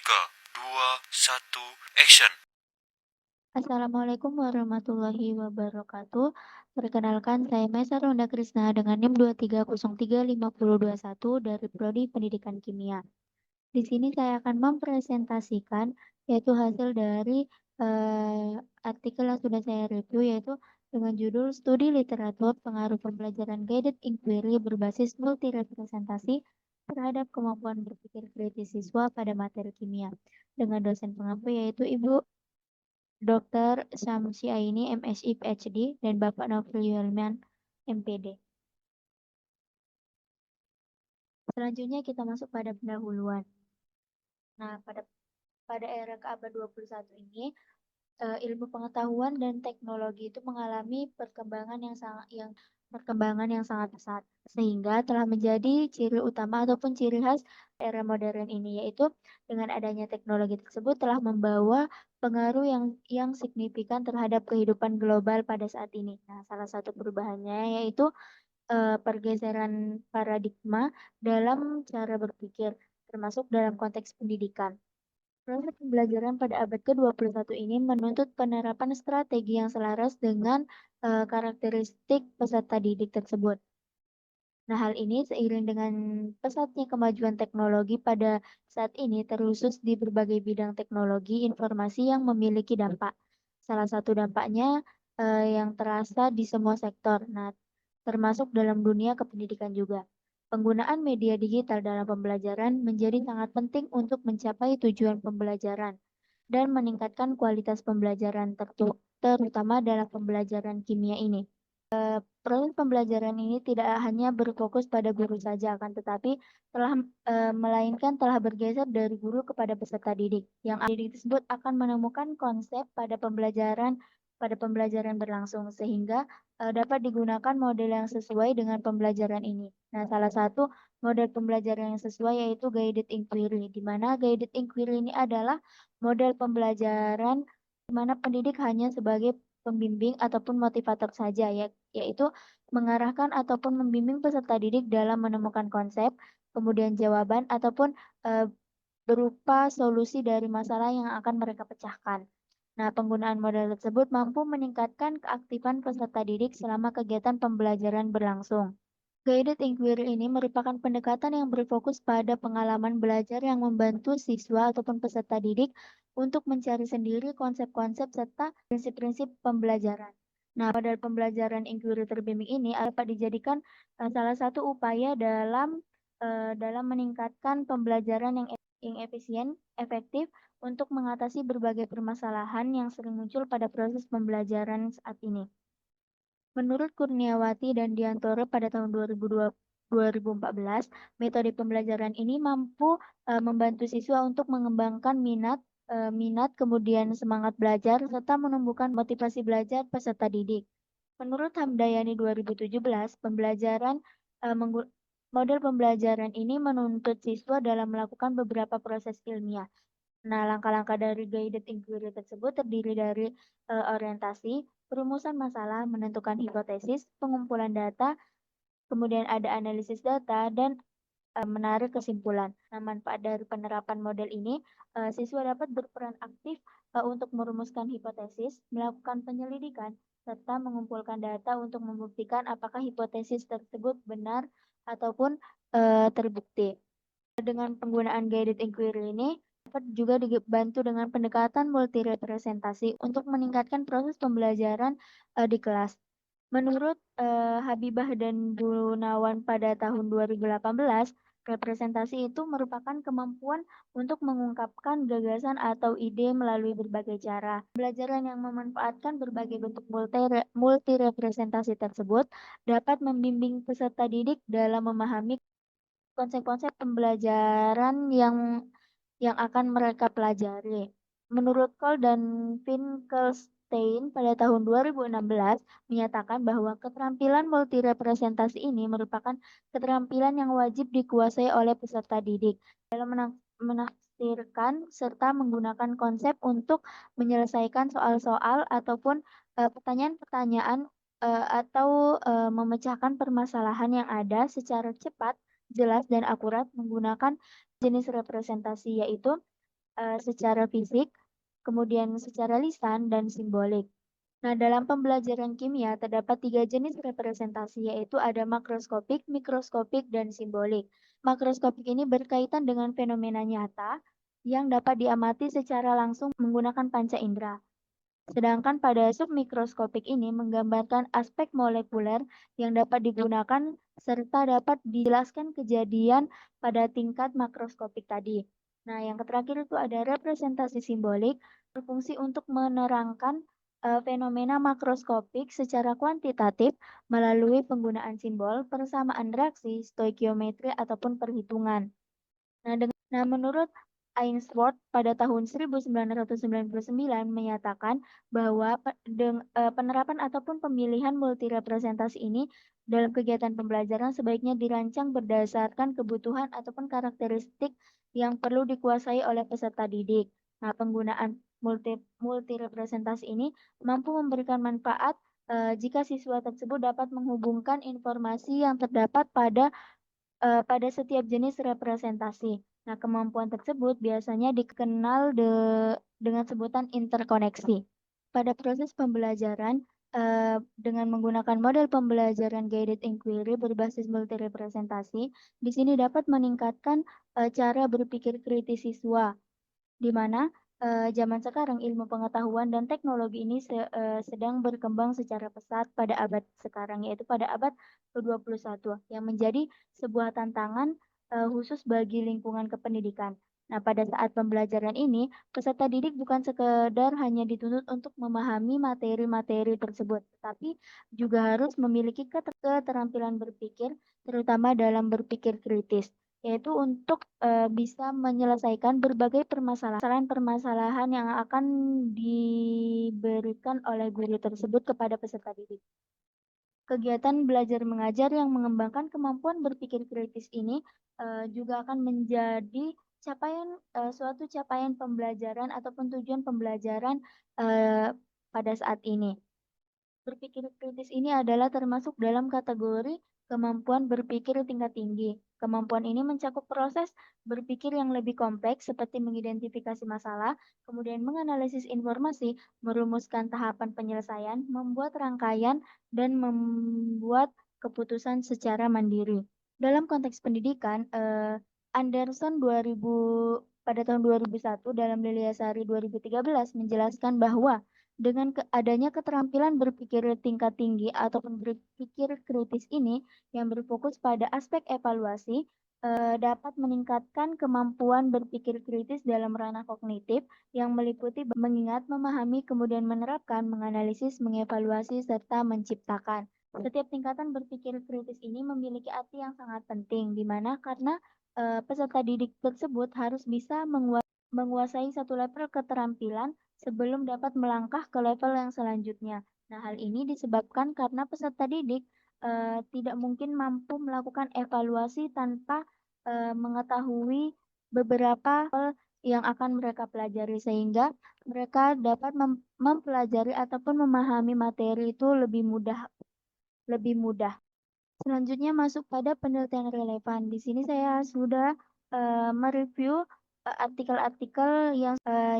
3, 2, 1, action. Assalamualaikum warahmatullahi wabarakatuh. Perkenalkan, saya Maisa Ronda Krisna dengan NIM 2303521 dari Prodi Pendidikan Kimia. Di sini saya akan mempresentasikan yaitu hasil dari artikel yang sudah saya review, yaitu dengan judul Studi Literatur Pengaruh Pembelajaran Guided Inquiry berbasis multirepresentasi terhadap kemampuan berpikir kritis siswa pada materi kimia, dengan dosen pengampu yaitu Ibu Dr. Syamsi Aini, MSI PhD, dan Bapak Nofri Yulman, MPD. Selanjutnya kita masuk pada pendahuluan. Nah, pada era keabad 21 ini, ilmu pengetahuan dan teknologi itu mengalami perkembangan yang sangat pesat, sehingga telah menjadi ciri utama ataupun ciri khas era modern ini, yaitu dengan adanya teknologi tersebut telah membawa pengaruh yang signifikan terhadap kehidupan global pada saat ini. Nah, salah satu perubahannya yaitu pergeseran paradigma dalam cara berpikir, termasuk dalam konteks pendidikan. Proses pembelajaran pada abad ke-21 ini menuntut penerapan strategi yang selaras dengan karakteristik peserta didik tersebut. Nah, hal ini seiring dengan pesatnya kemajuan teknologi pada saat ini, terkhusus di berbagai bidang teknologi informasi yang memiliki dampak. Salah satu dampaknya yang terasa di semua sektor, nah, termasuk dalam dunia kependidikan juga. Penggunaan media digital dalam pembelajaran menjadi sangat penting untuk mencapai tujuan pembelajaran dan meningkatkan kualitas pembelajaran terutama dalam pembelajaran kimia ini. Proses pembelajaran ini tidak hanya berfokus pada guru saja, akan tetapi melainkan telah bergeser dari guru kepada peserta didik. Yang didik tersebut akan menemukan konsep pada pembelajaran berlangsung, sehingga dapat digunakan model yang sesuai dengan pembelajaran ini. Nah, salah satu model pembelajaran yang sesuai yaitu guided inquiry, di mana guided inquiry ini adalah model pembelajaran di mana pendidik hanya sebagai pembimbing ataupun motivator saja, yaitu mengarahkan ataupun membimbing peserta didik dalam menemukan konsep, kemudian jawaban ataupun berupa solusi dari masalah yang akan mereka pecahkan. Nah, penggunaan model tersebut mampu meningkatkan keaktifan peserta didik selama kegiatan pembelajaran berlangsung. Guided inquiry ini merupakan pendekatan yang berfokus pada pengalaman belajar yang membantu siswa ataupun peserta didik untuk mencari sendiri konsep-konsep serta prinsip-prinsip pembelajaran. Nah, model pembelajaran inquiry terbimbing ini dapat dijadikan salah satu upaya dalam meningkatkan pembelajaran yang efisien, efektif untuk mengatasi berbagai permasalahan yang sering muncul pada proses pembelajaran saat ini. Menurut Kurniawati dan Diantoro pada tahun 2014, metode pembelajaran ini mampu membantu siswa untuk mengembangkan minat, kemudian semangat belajar, serta menumbuhkan motivasi belajar peserta didik. Menurut Hamdayani 2017, model pembelajaran ini menuntut siswa dalam melakukan beberapa proses ilmiah. Nah, langkah-langkah dari guided inquiry tersebut terdiri dari orientasi, perumusan masalah, menentukan hipotesis, pengumpulan data, kemudian ada analisis data, dan menarik kesimpulan. Nah, manfaat dari penerapan model ini, siswa dapat berperan aktif untuk merumuskan hipotesis, melakukan penyelidikan, serta mengumpulkan data untuk membuktikan apakah hipotesis tersebut benar ataupun terbukti. Dengan penggunaan guided inquiry ini, dapat juga dibantu dengan pendekatan multirepresentasi untuk meningkatkan proses pembelajaran di kelas. Menurut Habibah dan Gunawan pada tahun 2018, representasi itu merupakan kemampuan untuk mengungkapkan gagasan atau ide melalui berbagai cara. Pembelajaran yang memanfaatkan berbagai bentuk multirepresentasi tersebut dapat membimbing peserta didik dalam memahami konsep-konsep pembelajaran yang akan mereka pelajari. Menurut Cole dan Finkelstein pada tahun 2016 menyatakan bahwa keterampilan multirepresentasi ini merupakan keterampilan yang wajib dikuasai oleh peserta didik dalam menafsirkan serta menggunakan konsep untuk menyelesaikan soal-soal ataupun pertanyaan-pertanyaan atau memecahkan permasalahan yang ada secara cepat, jelas, dan akurat menggunakan jenis representasi, yaitu secara fisik, kemudian secara lisan, dan simbolik. Nah, dalam pembelajaran kimia terdapat 3 jenis representasi, yaitu ada makroskopik, mikroskopik, dan simbolik. Makroskopik ini berkaitan dengan fenomena nyata yang dapat diamati secara langsung menggunakan panca indera. Sedangkan pada submikroskopik ini menggambarkan aspek molekuler yang dapat digunakan serta dapat dijelaskan kejadian pada tingkat makroskopik tadi. Nah, yang terakhir itu ada representasi simbolik, berfungsi untuk menerangkan fenomena makroskopik secara kuantitatif melalui penggunaan simbol, persamaan reaksi, stoikiometri, ataupun perhitungan. Nah, menurut Ainsworth pada tahun 1999 menyatakan bahwa penerapan ataupun pemilihan multirepresentasi ini dalam kegiatan pembelajaran sebaiknya dirancang berdasarkan kebutuhan ataupun karakteristik yang perlu dikuasai oleh peserta didik. Nah, penggunaan multirepresentasi ini mampu memberikan manfaat jika siswa tersebut dapat menghubungkan informasi yang terdapat pada setiap jenis representasi. Nah, kemampuan tersebut biasanya dikenal dengan sebutan interkoneksi. Pada proses pembelajaran, dengan menggunakan model pembelajaran guided inquiry berbasis multirepresentasi, di sini dapat meningkatkan cara berpikir kritis siswa, di mana zaman sekarang ilmu pengetahuan dan teknologi ini sedang berkembang secara pesat pada abad sekarang, yaitu pada abad ke-21, yang menjadi sebuah tantangan khusus bagi lingkungan kependidikan. Nah, pada saat pembelajaran ini, peserta didik bukan sekedar hanya dituntut untuk memahami materi-materi tersebut, tapi juga harus memiliki keterampilan berpikir, terutama dalam berpikir kritis, yaitu untuk bisa menyelesaikan berbagai permasalahan-permasalahan yang akan diberikan oleh guru tersebut kepada peserta didik. Kegiatan belajar mengajar yang mengembangkan kemampuan berpikir kritis ini juga akan menjadi suatu capaian pembelajaran ataupun tujuan pembelajaran pada saat ini. Berpikir kritis ini adalah termasuk dalam kategori kemampuan berpikir tingkat tinggi. Kemampuan ini mencakup proses berpikir yang lebih kompleks seperti mengidentifikasi masalah, kemudian menganalisis informasi, merumuskan tahapan penyelesaian, membuat rangkaian, dan membuat keputusan secara mandiri. Dalam konteks pendidikan, Anderson pada tahun 2001 dalam Lilia Sari 2013 menjelaskan bahwa dengan adanya keterampilan berpikir tingkat tinggi ataupun berpikir kritis ini yang berfokus pada aspek evaluasi dapat meningkatkan kemampuan berpikir kritis dalam ranah kognitif yang meliputi mengingat, memahami, kemudian menerapkan, menganalisis, mengevaluasi, serta menciptakan. Setiap tingkatan berpikir kritis ini memiliki arti yang sangat penting, di mana karena peserta didik tersebut harus bisa menguasai satu level keterampilan sebelum dapat melangkah ke level yang selanjutnya. Nah, hal ini disebabkan karena peserta didik tidak mungkin mampu melakukan evaluasi tanpa mengetahui beberapa hal yang akan mereka pelajari, sehingga mereka dapat mempelajari ataupun memahami materi itu lebih mudah. Selanjutnya masuk pada penelitian relevan. Di sini saya sudah mereview artikel-artikel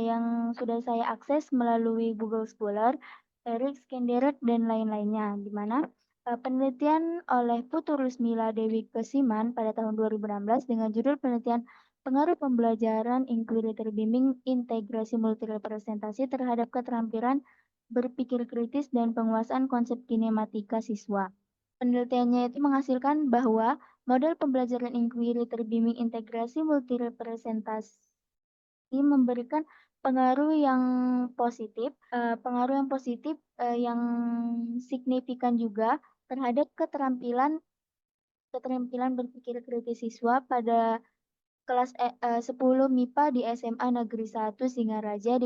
yang sudah saya akses melalui Google Scholar, Eric Skenderek, dan lain-lainnya, di mana penelitian oleh Putu Rusmila Dewi Kesiman pada tahun 2016 dengan judul penelitian pengaruh pembelajaran inquiry terbimbing integrasi multirepresentasi terhadap keterampilan berpikir kritis dan penguasaan konsep kinematika siswa. Penelitiannya itu menghasilkan bahwa model pembelajaran inquiry terbimbing integrasi multirepresentasi memberikan pengaruh yang positif, yang signifikan juga terhadap keterampilan berpikir kritis siswa pada kelas 10 MIPA di SMA Negeri 1 Singaraja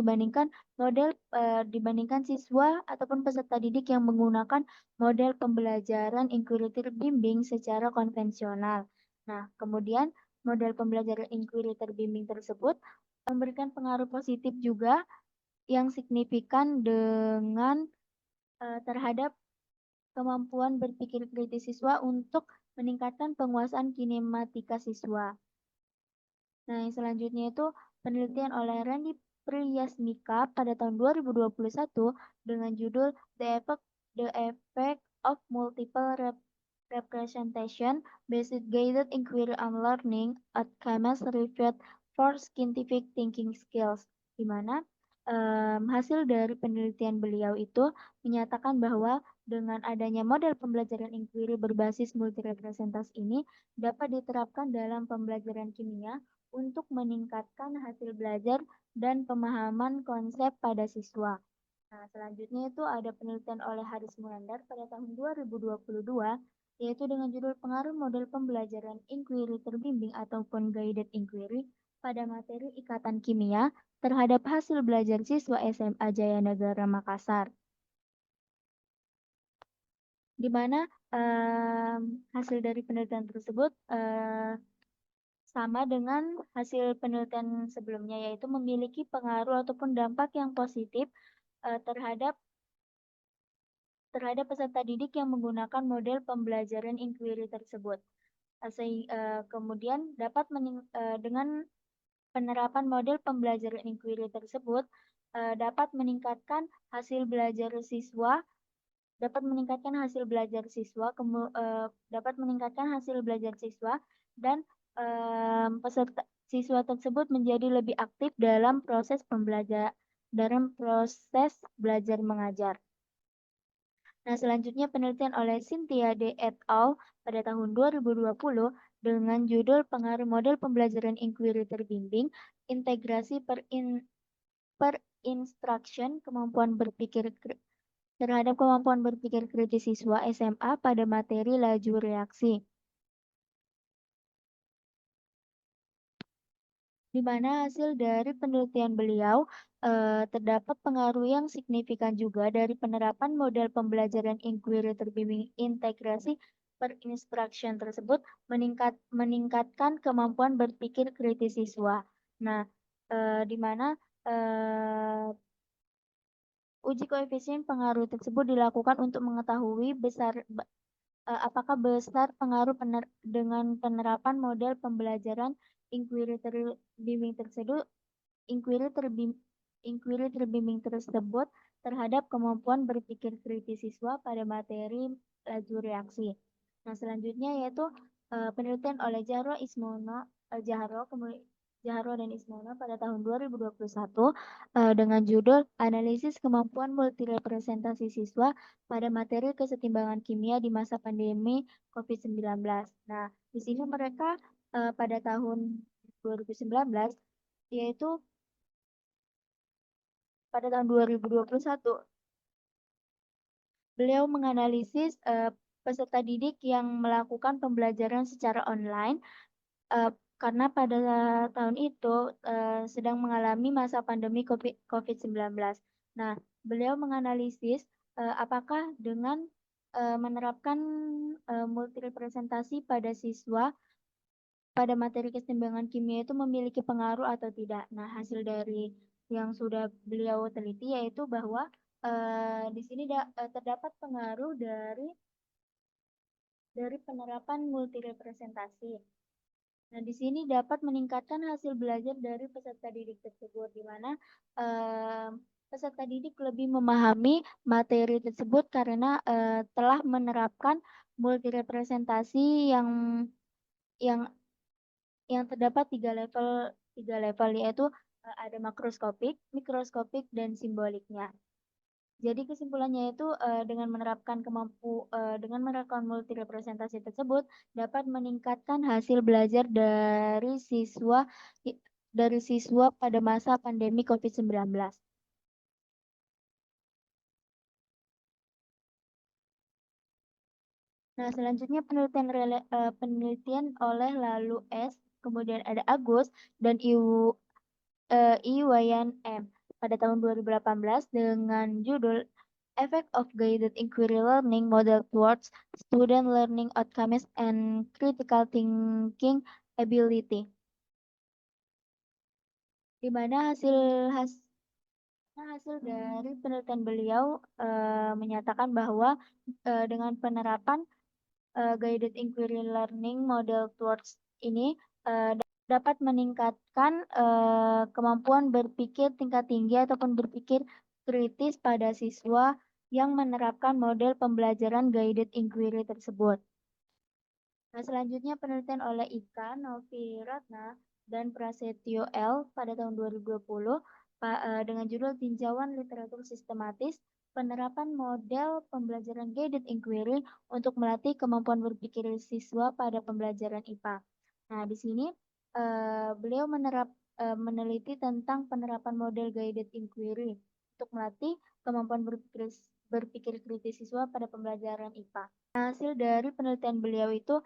dibandingkan siswa ataupun peserta didik yang menggunakan model pembelajaran inquiry terbimbing secara konvensional. Nah, kemudian model pembelajaran inquiry terbimbing tersebut memberikan pengaruh positif juga yang signifikan dengan terhadap kemampuan berpikir kritis siswa untuk meningkatkan penguasaan kinematika siswa. Nah, yang selanjutnya itu penelitian oleh Randy Priyasmika pada tahun 2021 dengan judul The Effect of Multiple Representation Based Guided Inquiry on Learning Outcomes Reviewed for Scientific Thinking Skills, di mana hasil dari penelitian beliau itu menyatakan bahwa dengan adanya model pembelajaran inquiry berbasis multirepresentasi ini dapat diterapkan dalam pembelajaran kimia untuk meningkatkan hasil belajar dan pemahaman konsep pada siswa. Nah, selanjutnya itu ada penelitian oleh Haris Munandar pada tahun 2022, yaitu dengan judul Pengaruh Model Pembelajaran Inquiry Terbimbing ataupun Guided Inquiry pada materi Ikatan Kimia terhadap hasil belajar siswa SMA Jaya Negara Makassar. Di mana hasil dari penelitian tersebut sama dengan hasil penelitian sebelumnya, yaitu memiliki pengaruh ataupun dampak yang positif terhadap peserta didik yang menggunakan model pembelajaran inquiry tersebut. Kemudian dengan penerapan model pembelajaran inquiry tersebut dapat meningkatkan hasil belajar siswa, dan peserta siswa tersebut menjadi lebih aktif dalam proses belajar mengajar. Nah, selanjutnya penelitian oleh Cynthia D. et al. Pada tahun 2020 dengan judul Pengaruh Model Pembelajaran Inquiry Terbimbing, Integrasi per Instruction terhadap kemampuan berpikir kritis siswa SMA pada materi laju reaksi. Di mana hasil dari penelitian beliau terdapat pengaruh yang signifikan juga dari penerapan model pembelajaran inquiry terbimbing integrasi per instruction tersebut meningkatkan kemampuan berpikir kritis siswa. Nah, di mana uji koefisien pengaruh tersebut dilakukan untuk mengetahui apakah besar pengaruh dengan penerapan model pembelajaran inquiry terbimbing tersebut terhadap kemampuan berpikir kritis siswa pada materi laju reaksi. Nah, selanjutnya yaitu penelitian oleh Jahro dan Ismono pada tahun 2021 dengan judul Analisis Kemampuan Multirepresentasi Siswa pada Materi Kesetimbangan Kimia di Masa Pandemi COVID-19. Nah, di sini mereka pada tahun 2019 yaitu pada tahun 2021 beliau menganalisis peserta didik yang melakukan pembelajaran secara online karena pada tahun itu sedang mengalami masa pandemi COVID-19. Nah, beliau menganalisis apakah dengan menerapkan multirepresentasi pada siswa pada materi kesetimbangan kimia itu memiliki pengaruh atau tidak. Nah, hasil dari yang sudah beliau teliti yaitu bahwa di sini terdapat pengaruh dari penerapan multirepresentasi. Nah, di sini dapat meningkatkan hasil belajar dari peserta didik tersebut, di mana peserta didik lebih memahami materi tersebut karena telah menerapkan multirepresentasi yang terdapat tiga level yaitu ada makroskopik, mikroskopik, dan simboliknya. Jadi kesimpulannya itu dengan menerapkan multirepresentasi tersebut dapat meningkatkan hasil belajar dari siswa pada masa pandemi COVID-19. Nah, selanjutnya penelitian oleh Lalu S, kemudian ada Agus dan Iwayan M pada tahun 2018 dengan judul Effect of Guided Inquiry Learning Model Towards Student Learning Outcomes and Critical Thinking Ability, di mana hasil dari penelitian beliau menyatakan bahwa dengan penerapan Guided Inquiry Learning Model Towards ini dapat meningkatkan, kemampuan berpikir tingkat tinggi ataupun berpikir kritis pada siswa yang menerapkan model pembelajaran guided inquiry tersebut. Nah, selanjutnya penelitian oleh Ika, Novi Ratna, dan Prasetyo L pada tahun 2020 dengan judul Tinjauan Literatur Sistematis Penerapan Model Pembelajaran Guided Inquiry untuk Melatih Kemampuan Berpikir Siswa pada Pembelajaran IPA. Nah, di sini beliau meneliti tentang penerapan model guided inquiry untuk melatih kemampuan berpikir kritis siswa pada pembelajaran IPA. Hasil dari penelitian beliau itu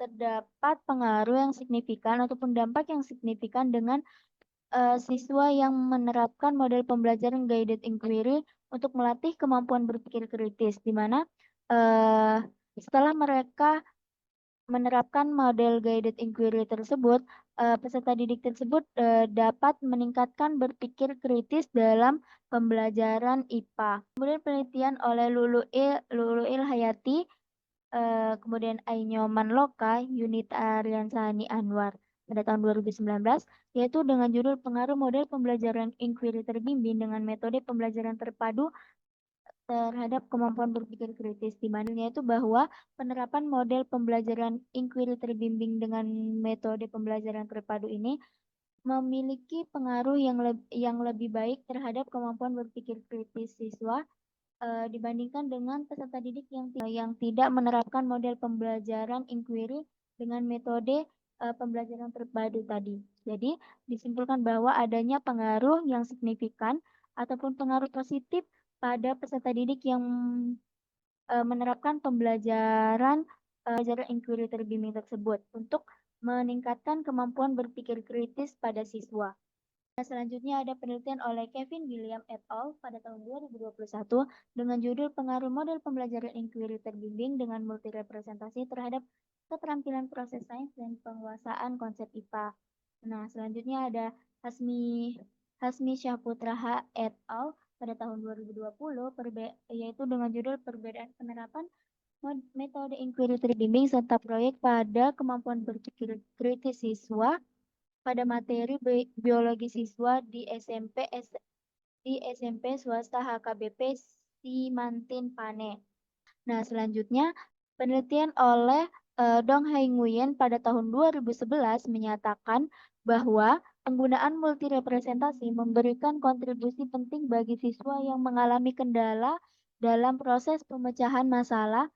terdapat pengaruh yang signifikan ataupun dampak yang signifikan dengan siswa yang menerapkan model pembelajaran guided inquiry untuk melatih kemampuan berpikir kritis, di mana setelah mereka menerapkan model guided inquiry tersebut, peserta didik tersebut dapat meningkatkan berpikir kritis dalam pembelajaran IPA. Kemudian penelitian oleh Luluil Hayati, kemudian Ainyoman Loka, Yunita Aryansani Anwar pada tahun 2019, yaitu dengan judul Pengaruh Model Pembelajaran Inquiry Terbimbing dengan Metode Pembelajaran Terpadu terhadap kemampuan berpikir kritis, di mana itu bahwa penerapan model pembelajaran inquiry terbimbing dengan metode pembelajaran terpadu ini memiliki pengaruh yang lebih baik terhadap kemampuan berpikir kritis siswa dibandingkan dengan peserta didik yang tidak menerapkan model pembelajaran inquiry dengan metode pembelajaran terpadu tadi. Jadi, disimpulkan bahwa adanya pengaruh yang signifikan ataupun pengaruh positif pada peserta didik yang menerapkan pembelajaran inquiry terbimbing tersebut untuk meningkatkan kemampuan berpikir kritis pada siswa. Nah, selanjutnya ada penelitian oleh Kevin William et al. Pada tahun 2021 dengan judul Pengaruh Model Pembelajaran Inquiry Terbimbing dengan Multirepresentasi terhadap Keterampilan Proses Sains dan Penguasaan Konsep IPA. Nah, selanjutnya ada Hasmi Syahputra H. et al. Pada tahun 2020 yaitu dengan judul Perbedaan Penerapan Metode Inquiry Terbimbing serta Proyek pada Kemampuan Berpikir Kritis Siswa pada materi biologi siswa di SMP swasta HKBP Simantin Pane. Nah, selanjutnya penelitian oleh Dong Hai Nguyen pada tahun 2011 menyatakan bahwa penggunaan multirepresentasi memberikan kontribusi penting bagi siswa yang mengalami kendala dalam proses pemecahan masalah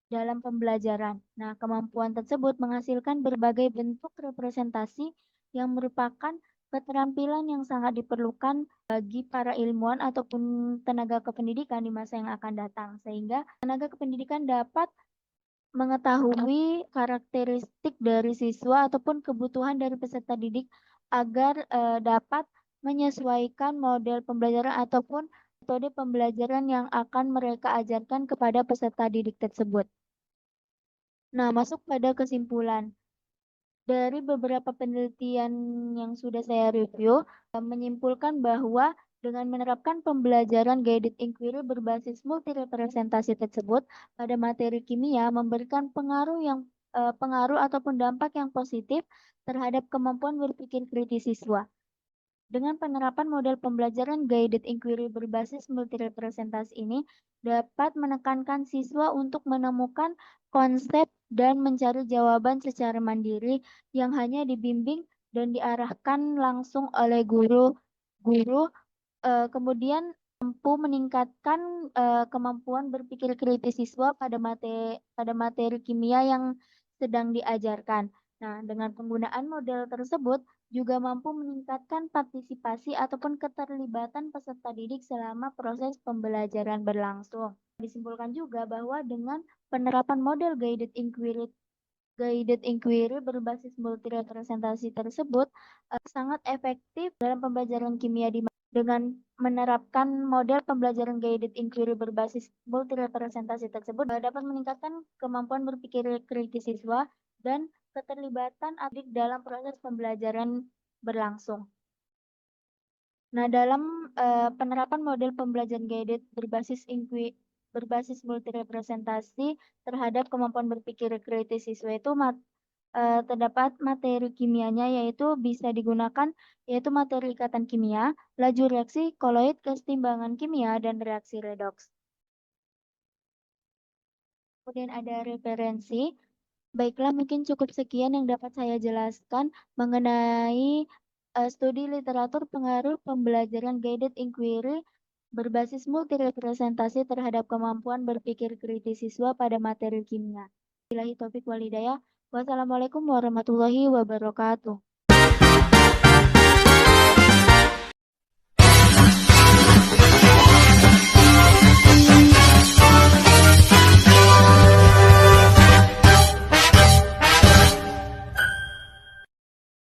dalam pembelajaran. Nah, kemampuan tersebut menghasilkan berbagai bentuk representasi yang merupakan keterampilan yang sangat diperlukan bagi para ilmuwan ataupun tenaga kependidikan di masa yang akan datang, sehingga tenaga kependidikan dapat mengetahui karakteristik dari siswa ataupun kebutuhan dari peserta didik agar dapat menyesuaikan model pembelajaran ataupun metode pembelajaran yang akan mereka ajarkan kepada peserta didik tersebut. Nah, masuk pada kesimpulan. Dari beberapa penelitian yang sudah saya review, menyimpulkan bahwa dengan menerapkan pembelajaran guided inquiry berbasis multirepresentasi tersebut pada materi kimia memberikan pengaruh ataupun dampak yang positif terhadap kemampuan berpikir kritis siswa. Dengan penerapan model pembelajaran guided inquiry berbasis multirepresentasi ini dapat menekankan siswa untuk menemukan konsep dan mencari jawaban secara mandiri yang hanya dibimbing dan diarahkan langsung oleh guru. Kemudian mampu meningkatkan kemampuan berpikir kritis siswa pada materi kimia yang sedang diajarkan. Nah, dengan penggunaan model tersebut juga mampu meningkatkan partisipasi ataupun keterlibatan peserta didik selama proses pembelajaran berlangsung. Disimpulkan juga bahwa dengan penerapan model guided inquiry berbasis multirepresentasi tersebut sangat efektif dalam pembelajaran kimia dengan menerapkan model pembelajaran guided inquiry berbasis multirepresentasi tersebut dapat meningkatkan kemampuan berpikir kritis siswa dan keterlibatan adik dalam proses pembelajaran berlangsung. Nah, dalam penerapan model pembelajaran guided berbasis multirepresentasi terhadap kemampuan berpikir kritis siswa itu terdapat materi kimianya yaitu materi ikatan kimia, laju reaksi, koloid, kesetimbangan kimia, dan reaksi redoks. Kemudian ada referensi. Baiklah, mungkin cukup sekian yang dapat saya jelaskan mengenai studi literatur pengaruh pembelajaran guided inquiry berbasis multirepresentasi terhadap kemampuan berpikir kritis siswa pada materi kimia. Billahi taufik wal hidayah. Wassalamualaikum warahmatullahi wabarakatuh.